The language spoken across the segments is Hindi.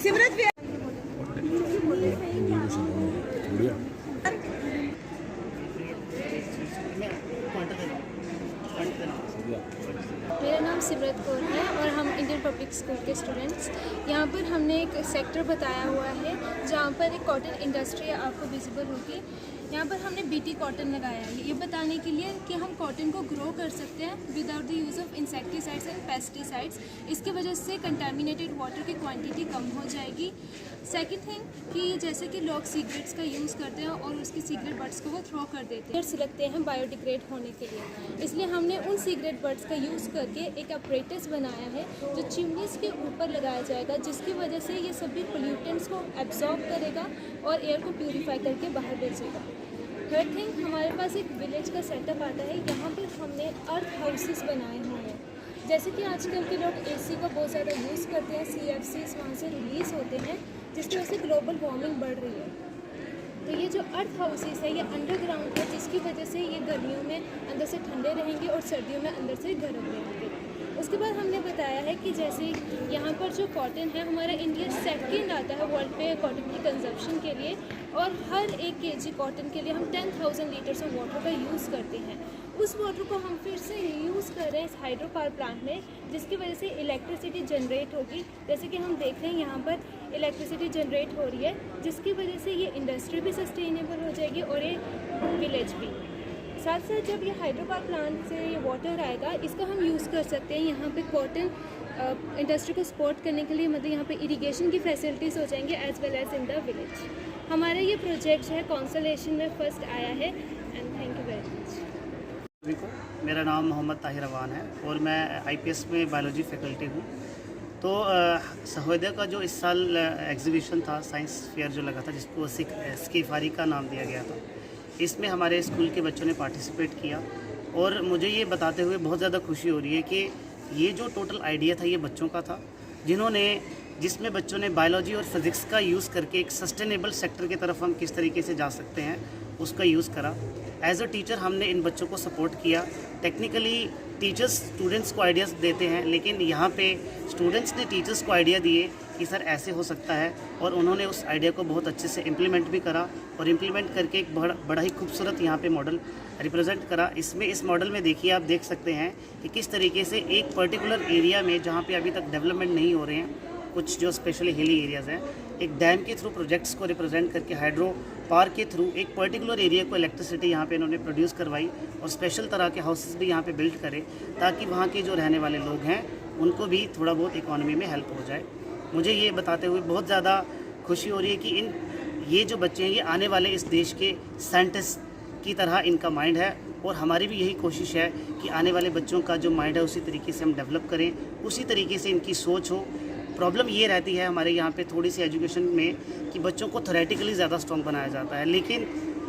सिमरत भी मेरा नाम सिमरत कौर है और हम इंडियन पब्लिक स्कूल के स्टूडेंट्स यहाँ पर हमने एक सेक्टर बताया हुआ है जहाँ पर एक कॉटन इंडस्ट्री आपको विजिबल होगी। यहाँ पर हमने बीटी कॉटन लगाया है ये बताने के लिए कि हम कॉटन को ग्रो कर सकते हैं without the use of insecticides and pesticides. इसकी वजह से कंटामिनेटेड वाटर की क्वांटिटी कम हो जाएगी। सेकंड थिंग कि जैसे कि लोग सिगरेट्स का यूज़ करते हैं और उसकी सिगरेट बट्स को वो थ्रो कर देते हैं, रखते हैं बायोडिग्रेड होने के लिए। इसलिए हमने उन सिगरेट बट्स का यूज़ करके एक अपरेटस बनाया है जो चिमनीज़ के ऊपर लगाया जाएगा, जिसकी वजह से ये सभी पोल्यूटेंट्स को एब्जॉर्ब करेगा और एयर को प्यूरीफाई करके बाहर भेजेगा। थर्ड थिंग, हमारे पास एक विलेज का सेटअप आता है। यहाँ पर हमने अर्थ हाउसेस बनाए हुए हैं। जैसे कि आजकल के लोग एसी का बहुत ज़्यादा यूज़ करते हैं, CFCs वहाँ से रिलीज़ होते हैं, जिसकी वजह से ग्लोबल वार्मिंग बढ़ रही है। तो ये जो अर्थ हाउसेस है ये अंडरग्राउंड है, जिसकी वजह से ये गर्मियों में अंदर से ठंडे रहेंगे और सर्दियों में अंदर से गर्म रहेंगे। उसके बाद हमने बताया है कि जैसे यहाँ पर जो कॉटन है हमारा इंडिया सेकंड आता है वर्ल्ड पे कॉटन की कंजप्शन के लिए, और हर 1 kg कॉटन के लिए हम 10,000 लीटर्स ऑफ वाटर का यूज़ करते हैं। उस वाटर को हम फिर से यूज़ कर रहे हैं इस हाइड्रो पावर प्लांट में, जिसकी वजह से इलेक्ट्रिसिटी जनरेट होगी। जैसे कि हम देख रहे हैं यहाँ पर इलेक्ट्रिसिटी जनरेट हो रही है, जिसकी वजह से ये इंडस्ट्री भी सस्टेनेबल हो जाएगी और ये विलेज भी। साथ साथ जब ये हाइड्रो पावर प्लांट से ये वाटर आएगा, इसका हम यूज़ कर सकते हैं यहाँ पे कॉटन इंडस्ट्री को सपोर्ट करने के लिए। मतलब यहाँ पे इरिगेशन की फैसिलिटीज़ हो जाएंगे as well as in the village. हमारा ये प्रोजेक्ट जो है कॉन्सलेशन में फर्स्ट आया है and thank you very much. मेरा नाम मोहम्मद ताहिर अवान है और मैं IPS में बायोलॉजी फैकल्टी हूँ। तो सहोदया का जो इस साल एग्जीबिशन था, साइंस फेयर जो लगा था, जिसको स्कीफारी का नाम दिया गया था, इसमें हमारे स्कूल के बच्चों ने पार्टिसिपेट किया। और मुझे ये बताते हुए बहुत ज़्यादा खुशी हो रही है कि ये जो टोटल आइडिया था ये बच्चों का था, जिसमें बच्चों ने बायोलॉजी और फिज़िक्स का यूज़ करके एक सस्टेनेबल सेक्टर की तरफ हम किस तरीके से जा सकते हैं उसका यूज़ करा। एज अ टीचर हमने इन बच्चों को सपोर्ट किया। टेक्निकली टीचर्स स्टूडेंट्स को आइडियाज़ देते हैं, लेकिन यहाँ पे स्टूडेंट्स ने टीचर्स को आइडिया दिए कि सर ऐसे हो सकता है, और उन्होंने उस आइडिया को बहुत अच्छे से इम्प्लीमेंट भी करा और इम्प्लीमेंट करके एक बड़ा ही खूबसूरत यहाँ पे मॉडल रिप्रेजेंट करा। इस मॉडल में देखिए, आप देख सकते हैं कि किस तरीके से एक पर्टिकुलर एरिया में जहाँ पे अभी तक डेवलपमेंट नहीं हो रहे हैं, कुछ जो स्पेशली हिली एरियाज़ हैं, एक डैम के थ्रू प्रोजेक्ट्स को रिप्रेजेंट करके हाइड्रो पावर के थ्रू एक पर्टिकुलर एरिया को इलेक्ट्रिसिटी यहाँ पे इन्होंने प्रोड्यूस करवाई और स्पेशल तरह के हाउसेस भी यहाँ पे बिल्ड करे, ताकि वहाँ के जो रहने वाले लोग हैं उनको भी थोड़ा बहुत इकोनॉमी में हेल्प हो जाए। मुझे ये बताते हुए बहुत ज़्यादा खुशी हो रही है कि ये जो बच्चे हैं ये आने वाले इस देश के साइंटिस्ट की तरह इनका माइंड है, और हमारी भी यही कोशिश है कि आने वाले बच्चों का जो माइंड है उसी तरीके से हम डेवलप करें, उसी तरीके से इनकी सोच हो। प्रॉब्लम ये रहती है हमारे यहाँ पे थोड़ी सी एजुकेशन में कि बच्चों को थ्योरेटिकली ज़्यादा स्ट्रॉन्ग बनाया जाता है, लेकिन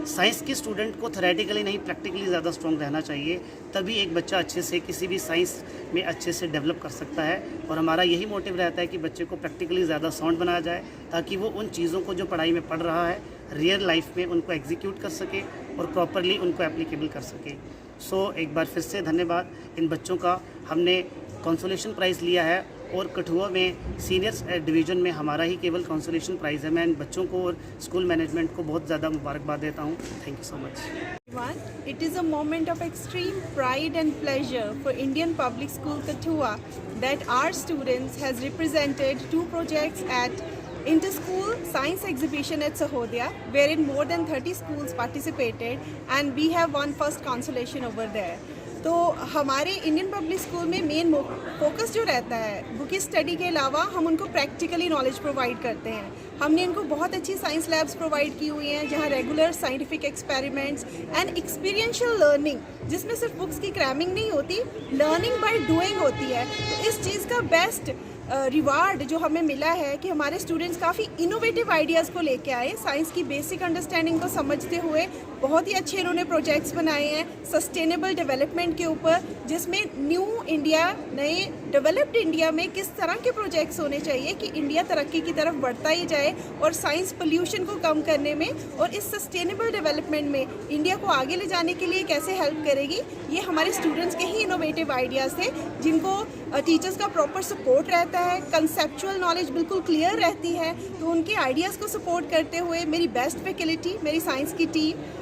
साइंस के स्टूडेंट को थ्योरेटिकली नहीं प्रैक्टिकली ज़्यादा स्ट्रॉन्ग रहना चाहिए, तभी एक बच्चा अच्छे से किसी भी साइंस में अच्छे से डेवलप कर सकता है। और हमारा यही मोटिव रहता है कि बच्चे को प्रैक्टिकली ज़्यादा साउंड बनाया जाए, ताकि वो उन चीज़ों को जो पढ़ाई में पढ़ रहा है रियल लाइफ में उनको एग्जीक्यूट कर सके और प्रॉपरली उनको एप्लीकेबल कर सके। सो एक बार फिर से धन्यवाद इन बच्चों का। हमने कंसोलेशन प्राइज़ लिया है और कठुआ में सीनियर्स डिवीज़न में हमारा ही केवल कंसोलेशन प्राइज़ है। मैं इन बच्चों को और स्कूल मैनेजमेंट को बहुत ज़्यादा मुबारकबाद देता हूँ। Thank you so much. It is a moment of extreme pride and pleasure for Indian Public School Kathua that our students has represented 2 projects at Inter-School Science Exhibition at Sahodaya, wherein more than 30 schools participated and we have won first consolation over there. तो हमारे इंडियन पब्लिक स्कूल में मेन फोकस जो रहता है बुक स्टडी के अलावा हम उनको प्रैक्टिकली नॉलेज प्रोवाइड करते हैं। हमने इनको बहुत अच्छी साइंस लैब्स प्रोवाइड की हुई हैं, जहां regular scientific experiments and experiential learning, जिसमें सिर्फ बुक्स की क्रैमिंग नहीं होती, लर्निंग बाय डूइंग होती है। तो इस चीज़ का बेस्ट रिवार्ड जो हमें मिला है कि हमारे स्टूडेंट्स काफ़ी इनोवेटिव आइडियाज़ को लेके आए, साइंस की बेसिक अंडरस्टैंडिंग को समझते हुए बहुत ही अच्छे इन्होंने प्रोजेक्ट्स बनाए हैं सस्टेनेबल डेवलपमेंट के ऊपर, जिसमें न्यू इंडिया, नए डेवलप्ड इंडिया में किस तरह के प्रोजेक्ट्स होने चाहिए कि इंडिया तरक्की की तरफ बढ़ता ही जाए और साइंस पोल्यूशन को कम करने में और इस सस्टेनेबल डेवलपमेंट में इंडिया को आगे ले जाने के लिए कैसे हेल्प करेगी। ये हमारे स्टूडेंट्स के ही इनोवेटिव आइडियाज़ थे जिनको टीचर्स का प्रॉपर सपोर्ट रहता है, कंसेप्चुअल नॉलेज बिल्कुल क्लियर रहती है। तो उनके आइडियाज़ को सपोर्ट करते हुए मेरी बेस्ट फैकल्टी, मेरी साइंस की टीम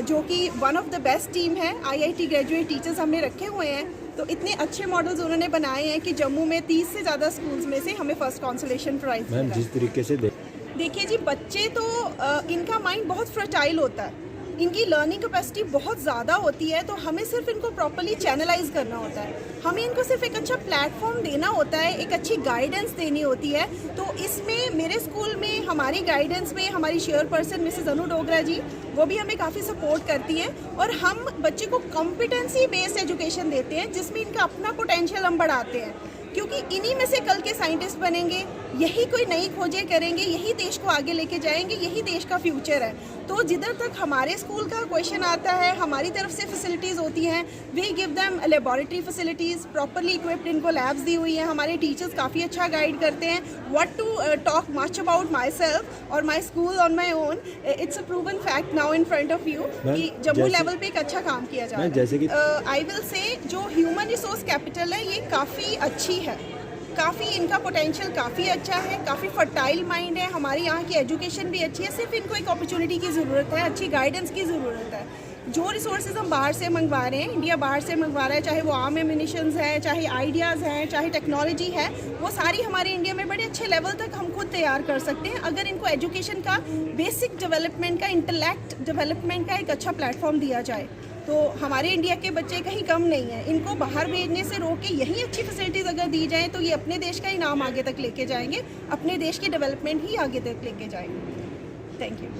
जो कि one of the best team है, IIT ग्रेजुएट टीचर्स हमने रखे हुए हैं। तो इतने अच्छे मॉडल्स उन्होंने बनाए हैं कि जम्मू में 30 से ज़्यादा स्कूल्स में से हमें फर्स्ट कंसोलेशन प्राइज़ मिला। मैम जिस तरीके से देखिए जी, बच्चे तो इनका माइंड बहुत फर्टाइल होता है, इनकी लर्निंग कैपेसिटी बहुत ज़्यादा होती है। तो हमें सिर्फ इनको प्रॉपर्ली चैनलाइज करना होता है, हमें इनको सिर्फ एक अच्छा प्लेटफॉर्म देना होता है, एक अच्छी गाइडेंस देनी होती है। तो इसमें मेरे स्कूल में हमारी गाइडेंस में हमारी चेयरपर्सन मिसेस अनु डोगरा जी, वो भी हमें काफ़ी सपोर्ट करती हैं और हम बच्चे को कॉम्पिटेंसी बेस्ड एजुकेशन देते हैं जिसमें इनका अपना पोटेंशियल हम बढ़ाते हैं, क्योंकि इन्हीं में से कल के साइंटिस्ट बनेंगे, यही कोई नई खोजें करेंगे, यही देश को आगे लेके जाएंगे, यही देश का फ्यूचर है। तो जिधर तक हमारे स्कूल का क्वेश्चन आता है, हमारी तरफ से फैसिलिटीज़ होती हैं, we give them laboratory facilities, properly equipped इनको लैब्स दी हुई हैं, हमारे टीचर्स काफ़ी अच्छा गाइड करते हैं। What to talk much about myself और my school on my own, it's a proven fact now in front of you कि जम्मू लेवल पे एक अच्छा काम किया जा रहा है। जैसे कि आई विल से जो ह्यूमन रिसोर्स कैपिटल है ये काफ़ी अच्छी है, काफ़ी इनका पोटेंशियल काफ़ी अच्छा है, काफ़ी फर्टाइल माइंड है, हमारी यहाँ की एजुकेशन भी अच्छी है। सिर्फ इनको एक अपॉर्चुनिटी की ज़रूरत है, अच्छी गाइडेंस की ज़रूरत है। जो रिसोर्सेज हम बाहर से मंगवा रहे हैं, इंडिया बाहर से मंगवा रहा है, चाहे वो आर्म एम्यूनिशंस है, चाहे आइडियाज़ हैं, चाहे टेक्नोलॉजी है, वो सारी हमारे इंडिया में बड़े अच्छे लेवल तक हम खुद तैयार कर सकते हैं अगर इनको एजुकेशन का बेसिक डेवलपमेंट का, इंटेलेक्ट डेवलपमेंट का एक अच्छा प्लेटफॉर्म दिया जाए। तो हमारे इंडिया के बच्चे कहीं कम नहीं हैं, इनको बाहर भेजने से रोक के यही अच्छी फैसिलिटीज़ अगर दी जाएँ तो ये अपने देश का ही नाम आगे तक लेके जाएंगे, अपने देश की डेवलपमेंट ही आगे तक लेके जाएंगे। Thank you.